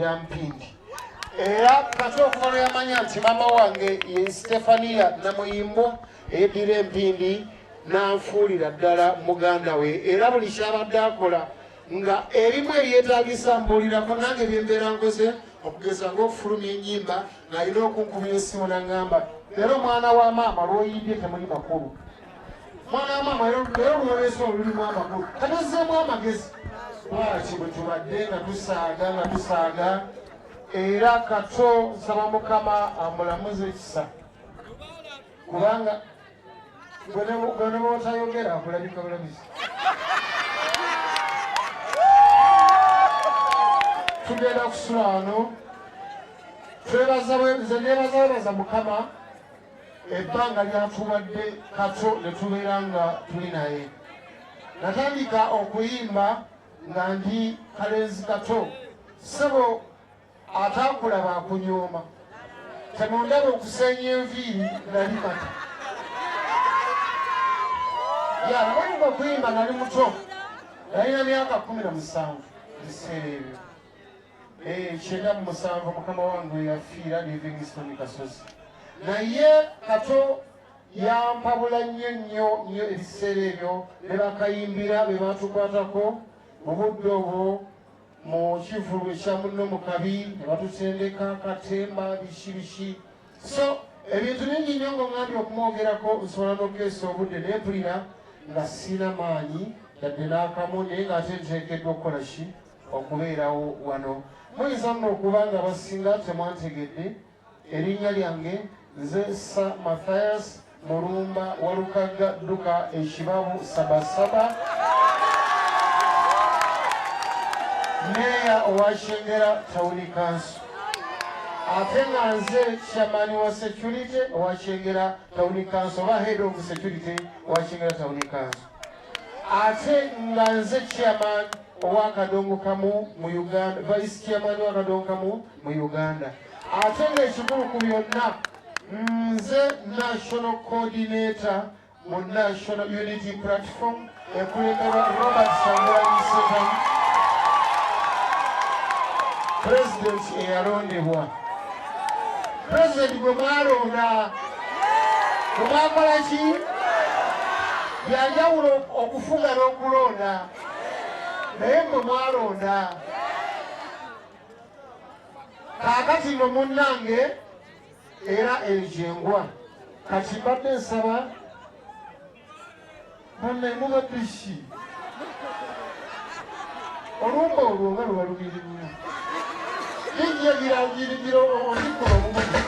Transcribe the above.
Edira Mpindi era katofulo yamanya nti mama wange ye Stefania Namuyimbo Edira Mpindi nanfuulira ddala muganda we era buli kyabadde akola nga ebimu ebyetaagisa mbuulirako nange byembeera nkoze okugeza ng'okufulumya ennyimba ng'alina okunkubira essimu n'aŋŋamba leero omwana wa maama lw'oyimbye temuli makulu mwana wa maama leero luloleesa olulimu amakulu katozzeemu amagezi bwaki bwe tubadde nga tusaaga era kato nsaba mukama amulamuze ekisa kubanga gwe ne bw'otayogera akulabika bulabizi tugenda kusula wano nebaza mukama ebbanga lyatuwadde kato ne tubeera nga tuli naye natandika okuyimba nga ndi kalenzi kato sebo ataakulaba akunyooma temundaba okuseenya enviiri nali kata yalabayimba okuyimba nali muto nalina myaka 17 biseera ebyo 97 mukama wange yafiira Livingstone Kasozi naye kato yampabula nnyo ebiseera ebyo ne bakayimbira be batukwatako mu budde obwo mu kivulu ekya munno mu kabi ne batusendeka katemba biki so ebintu bingi nnyo ng'oŋŋambye okumwogerako nsobola n'okeesa obudde neempulira nga sina maanyi yadde n'akamu naye ng'ate nteekeddwa okukola ki okubeerawo wano muyinza nno okuba nga basinga temwantegedde erinnya lyange nze Sir Mathias Mulumba Walukaga Duka Ekibabu Sabasaba Meya owa Kyengera Town Council ate nga nze chairman wa security owa Kyengera Town Council oba head of security owa Kyengera Town Council ate nga nze chairman owa Kadongo Kamu mu Uganda vice chairman wa Kadongo Kamu mu Uganda ate nga ekikulu ku byonna nze national coordinator mu National Unity Platform ekulemberwa Robert Kyagulanyi Ssentamu president eyalondebwa president gwe mwalonda gwe mwakola ki byanjawulo okufuga n'okulonda naye gwe mwalonda kaakati no munnange era ejengwa kati mbadde nsaba bannaye mubadde ki olumba olwo nga luba lubiri nnyo lijja girangirigiro olikola obumu